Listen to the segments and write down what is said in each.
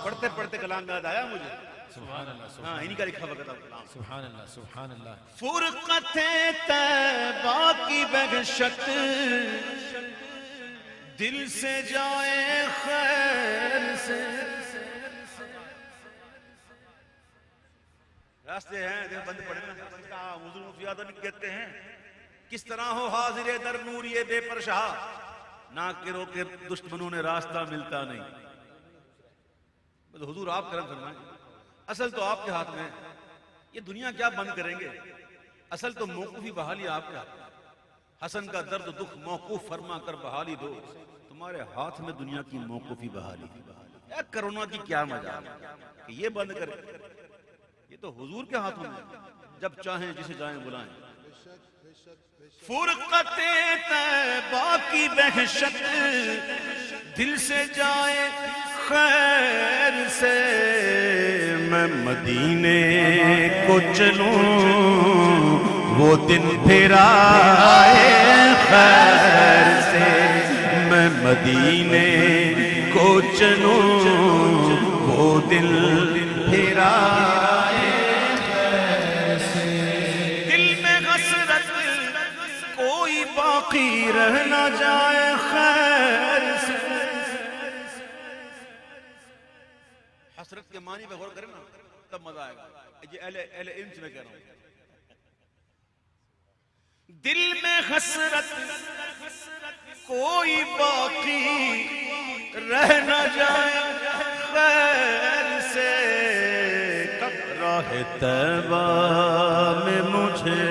پڑھتے پڑھتے کلام یاد آیا مجھے. سبحان اللہ ہاں انہی کا لکھا وقت کلام. سبحان اللہ سبحان اللہ. فرقت طیبہ کی بہشت دل سے جائے خیر سے. راستے ہیں دیکھ بند پڑھے نا بند کا حضور مفتی آدم کہتے ہیں کس طرح ہو حاضر در نور یہ بے پرشا نہ کرو کہ دشمنوں نے راستہ ملتا نہیں. حضور آپ کرم فرمائیں. اصل تو آپ کے ہاتھ میں ہے. یہ دنیا کیا بند کریں گے؟ اصل تو موقوفی بحالی آپ کے ہاتھ میں. حسن کا درد دکھ موقوف فرما کر بحالی دو. تمہارے ہاتھ میں دنیا کی موقوفی بحالی. یا کرونا کی کیا مجال کہ یہ بند کریں؟ یہ تو حضور کے ہاتھوں میں. جب چاہیں جسے جائیں بلائیں. فرقت طیبہ کی بہشت دل سے جائے خیر سے میں مدینے کو چلوں وہ دن پھر آئے خیر سے. میں مدینے کو چلوں وہ دن پھر آئے خیر سے. دل میں حسرت کوئی باقی رہ نہ جائے خیر سے. حسرت کے معنی پہ غور کریں نا تب مزہ آئے گا. یہ اہل علم سے میں کہہ رہا ہوں. دل میں حسرت کوئی باقی رہ نہ جائے خیر سے. راہ طیبہ میں مجھے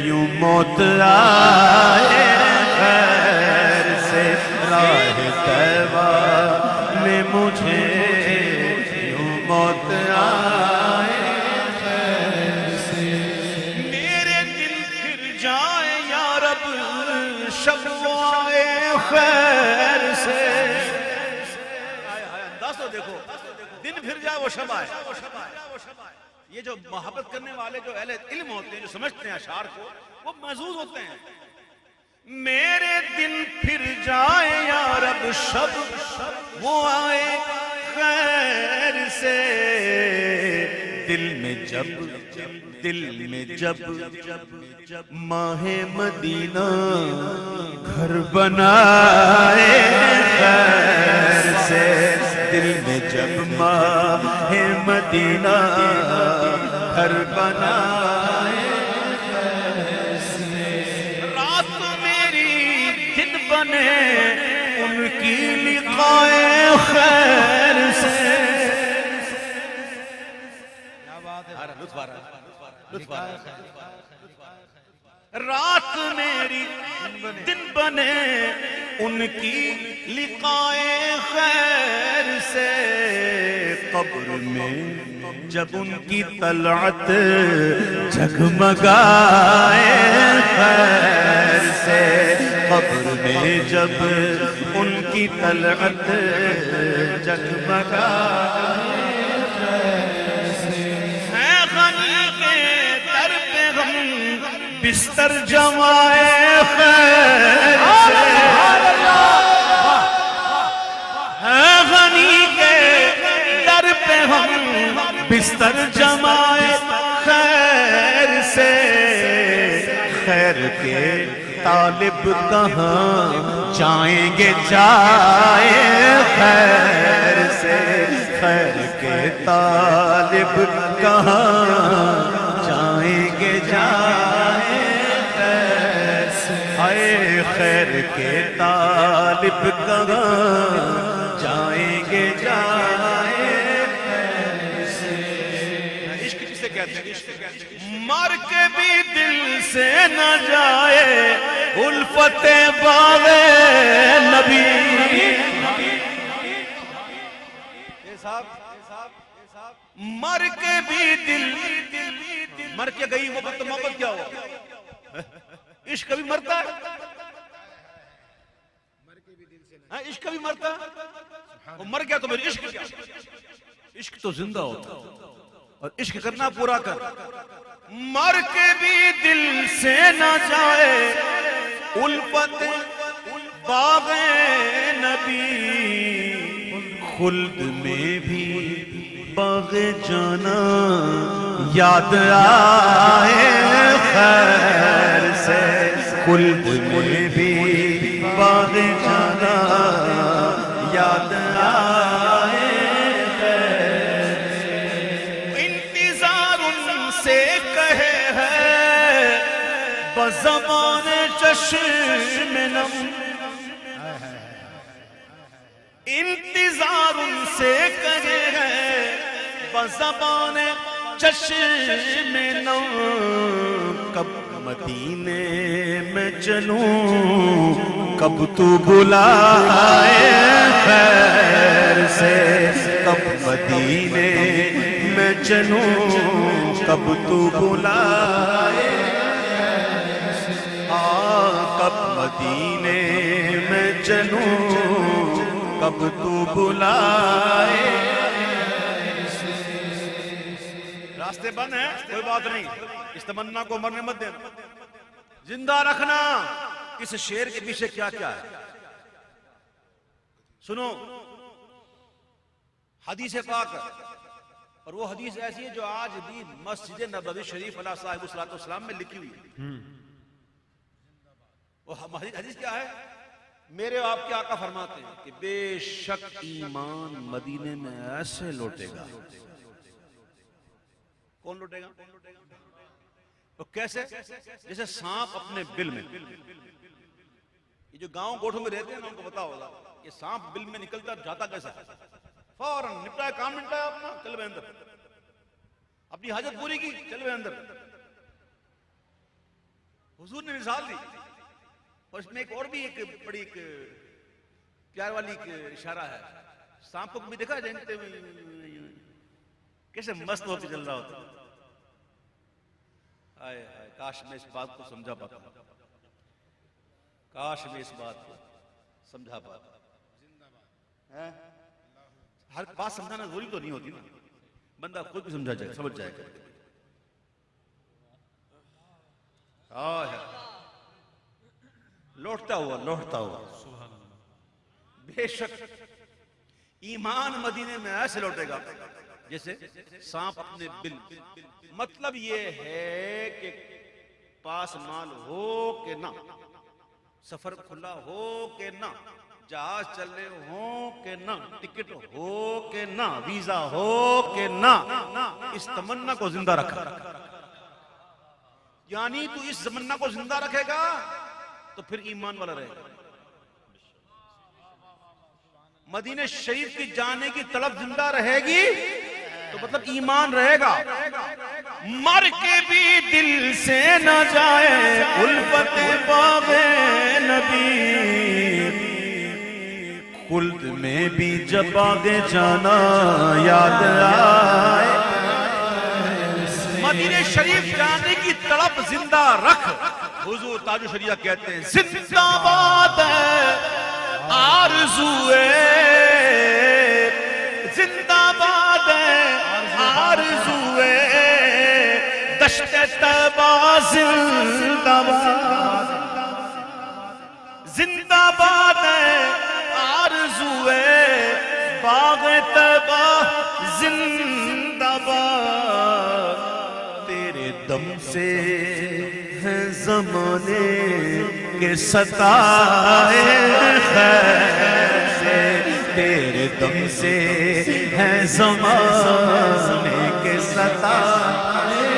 یوں موت آئے خیر سے. راہ طیبہ میں مجھے موت آئے خیر سے. میرے دل پھر جائے یا رب شب وہ آئے خیر سے. انداز تو دیکھو دن پھر جائے وہ شب آئے. یہ جو محبت کرنے والے جو اہل علم ہوتے ہیں جو سمجھتے ہیں اشعار کو وہ محظوظ ہوتے ہیں. میرے دن پھر جائے یا رب شب وہ آئے خیر سے. دل میں جب ماہ مدینہ گھر بنائے خیر سے. دل میں جب ماہ مدینہ گھر بنائے خیر سے. رات میری دن بنے ان کی لقائے خیر سے. رات میری دن بنے ان کی لقائے خیر سے. قبر میں جب ان کی طلعت جگمگائے خیر سے. قبر میں جب ان کی طلعت جگمگائے خیر سے. اے غنی کے در پہ غم بستر جمائے خیر سے. اے غنی کے در پہ ہم بستر جمائے خیر سے. خیر کے طالب کہاں جائیں گے جائے خیر سے. خیر کے طالب کہاں جائیں گے جائے خیر سے. اے خیر کے طالب کہاں جائیں گے جائے خیر سے. عشق جسے کہتے ہیں مر کے بھی دل سے نہ جائے الفت باغ نبی. مر کے بھی دل مر کے گئی محبت کیا ہوا؟ عشق کبھی مرتا ہے. عشق کبھی مرتا ہے. وہ مر گیا تو میری عشق کیا؟ عشق تو زندہ ہوتا اور عشق کرنا پورا کر. مر کے بھی دل سے نہ جائے الفت باغ نبی. خلد میں بھی باغ جانا یاد آئے خیر سے، خلد میں بھی باغ جانا یاد آئے خیر سے، انتظار ان سے کہے ہے بزمان چشم نم، انتظار ان سے کہے ہے بزبان چشم نم، کب مدینے میں چلوں کب تو بلائے خیر سے، کب مدینے میں چلوں کب تو بلائے، کب مدینے میں چلوں کب تو بلائے، راستے بند ہیں کوئی بات نہیں، اس تمنا کو مرنے مت دینا، زندہ رکھنا۔ اس شعر کے پیچھے کیا کیا ہے سنو، حدیث پاک، اور وہ حدیث ایسی ہے جو آج بھی مسجد نبوی شریف علیہ صاحب صلاۃ والسلام میں لکھی ہوئی ہے۔ وہ حدیث کیا ہے؟ میرے آپ کے آقا فرماتے ہیں کہ بے شک ایمان مدینے میں ایسے لوٹے گا۔ کون لوٹے گا؟ تو کیسے؟ جیسے سانپ اپنے بل میں، یہ جو گاؤں گوٹھوں میں رہتے ہیں نا ان کو پتا ہوگا یہ سانپ بل میں نکلتا جاتا کیسا ہے، فوراً نپٹایا کام نپٹایا اپنا، چل بے اندر، اپنی حاجت پوری کی، چل بے اندر۔ حضور نے مثال دی، اور اس میں ایک اور بھی ایک بڑی ایک پیار والی ایک اشارہ ہے، سانپ کو بھی دیکھا جانتے کیسے مست ہو کے چل رہا ہوتا، آئے آئے کاش میں اس بات کو سمجھا پاتا، کاش میں اس بات کو سمجھا پاتا۔ ہر بات سمجھانا ضروری تو نہیں ہوتی نا، بندہ خود بھی سمجھا جائے، سمجھ جائے گا۔ لوٹتا ہوا بے شک ایمان مدینے میں ایسے لوٹے گا جیسے سانپ اپنے بل۔ مطلب یہ ہے کہ پاس مال ہو کہ نہ، سفر کھلا ہو کہ نہ، جہاز چلے ہوں کہ نہ، ٹکٹ ہو کہ نہ، ویزا ہو کہ نہ، اس تمنا کو زندہ رکھا۔ یعنی تو اس تمنا کو زندہ رکھے گا تو پھر ایمان والا رہے گا۔ مدینہ شریف کی جانے کی طلب زندہ رہے گی تو مطلب ایمان رہے گا۔ مر کے بھی دل سے نہ جائے الفت باغ نبی، خلد میں بھی جب باغ جانا یاد آئے، مدینہ شریف جانے کی طلب زندہ رکھ۔ حضور تاج الشریعہ کہتے ہیں زندہ باد ہے آرزوئے، زندہ باد ہے آرزوئے دشت طیبہ، زندہ باد، زندہ باد ہے آرزوئے باغ طیبہ، زندہ باد، تیرے دم سے ہے زمانے کے ستائے خیر سے، تیرے دم سے ہے زمانے کے ستائے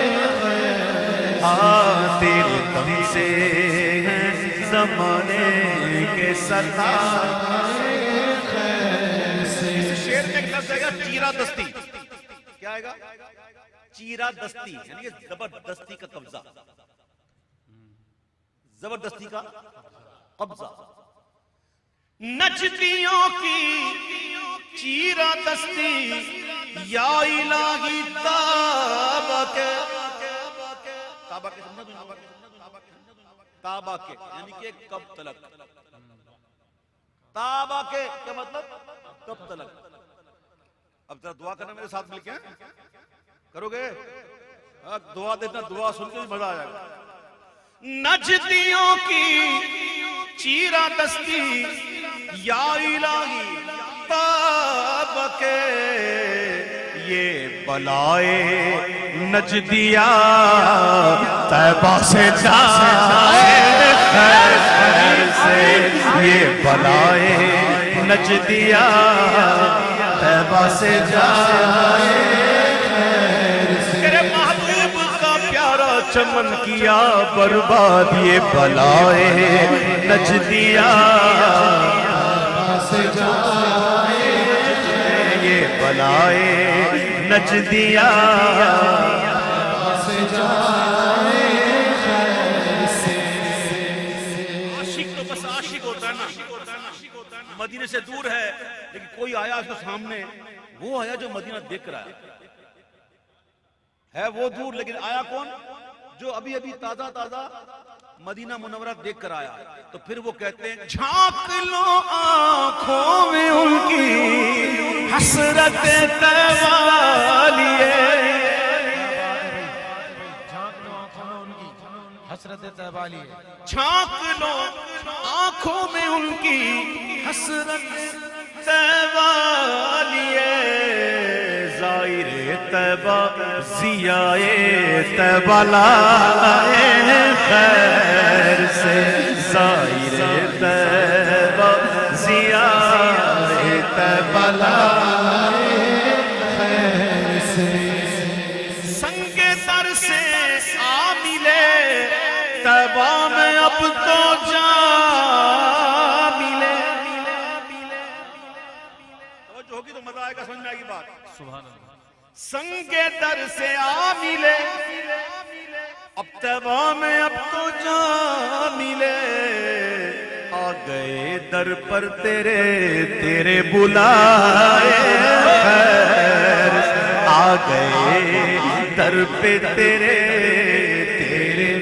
خیر، تیرے دم سے ہے زمانے کے ستائے خیر سے۔ اس شعر میں ایک لفظ آئے گا چیرہ دستی، کیا آئے گا؟ چیرہ دستی، یعنی زبردستی کا قبضہ، زبردستی کا قبضہ۔ نجدیوں کی چیرہ دستی یا الہی تابہ کے، تابہ کے سمجھا دوں، تابہ کے یعنی کہ کب تلک، تابہ کے کیا مطلب؟ کب تلک۔ اب ذرا دعا کرنا میرے ساتھ مل کے، کرو گے؟ دعا دینا، دعا سن کے مزہ آ جائے گا۔ نجدیوں کی چیرہ دستی یا الہی تاب کہ یہ بلائے نجدیا طیبہ سے جائے خیر خیر سے، یہ بلائے نجدیا طیبہ سے جائے خیر سے۔ تیرے محبوب کا پیارا چمن کیا برباد، یہ بلائے نجدیا طیبہ سے جائے، یہ بلائے نجدیا سے جائے خیر سے۔ عاشق تو بس عاشق ہوتا ہے نا، مدینے سے دور ہے لیکن کوئی آیا اس کے سامنے، وہ آیا جو مدینہ دیکھ رہا ہے وہ دور لیکن آیا کون؟ جو ابھی ابھی تازہ تازہ مدینہ منورہ دیکھ کر آیا، تو پھر وہ کہتے ہیں جھانک لو آنکھوں میں ان کی حسرت طیبہ لیے، حسرت طیبہ لیے، جھانک لو آنکھوں میں ان کی حسرت طیبہ لیے، زائر طیبہ ضیائے طیبہ لائے خیر سے، زائر طیبہ ضیائے طیبہ لائے خیر سے، سنگ در سے آ ملے طیبہ میں اب تو جا ملے، توجہ ہوگی تو مزہ آئے گا، سمجھ میں آئے گی بات۔ سبحان اللہ۔ سنگ در سے آ ملے اب طیبہ میں اب تو جا ملے، آ گئے در پر تیرے بلائے خیر، آ گئے در پہ تیرے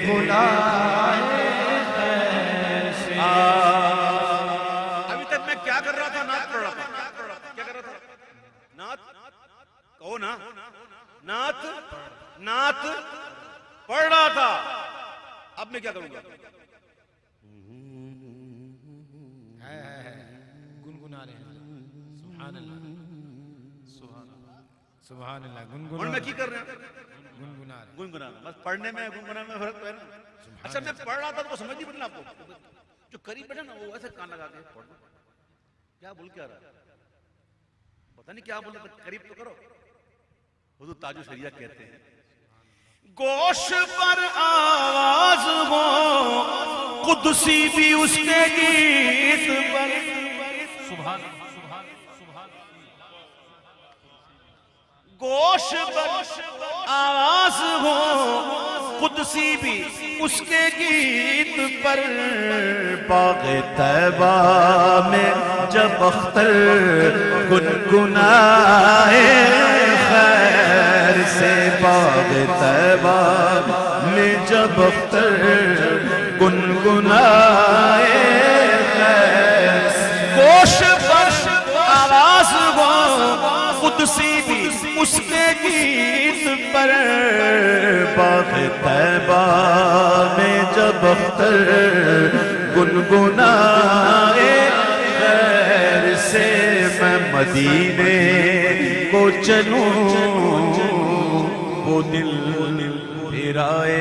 بلائے خیر۔ ابھی تک میں کیا کر رہا تھا؟ نعت پڑھ رہا تھا۔ کیا کر رہا تھا؟ نعت کہو نا، نعت پڑھ رہا تھا۔ اب میں کیا کروں گا؟ گنگنا رہے ہیں، سبحان اللہ سبحان اللہ، گنگنا۔ اور میں کی کر رہا ہوں؟ گنگنا رہے ہیں، گنگنا۔ بس پڑھنے میں گنگنا میں فرق ہے نا۔ اچھا میں پڑھ رہا تھا تو سمجھ نہیں پڑنا آپ کو، جو قریب بیٹھا نا وہ ایسے کان لگا کے پڑھ رہا، کیا بول کیا رہا، پتہ نہیں کیا بول رہا، قریب تو کرو۔ حضور تاج الشریعہ کہتے ہیں گوش پر آواز ہو قدسی بھی اس کے گیت پر، سبحان گوش پر آواز ہو قدسی بھی اس کے گیت پر، باغ طیبہ میں جب اختر گنگنائے خیر سے، باغ طیبہ میں جب اختر گنگنائے خیر سے، گوش پر آواز ہو قدسی بھی اس کے گیت پر، باغ طیبہ میں جب اختر گنگنائے خیر سے، میں مدینے کو چلوں وہ دل پھرائے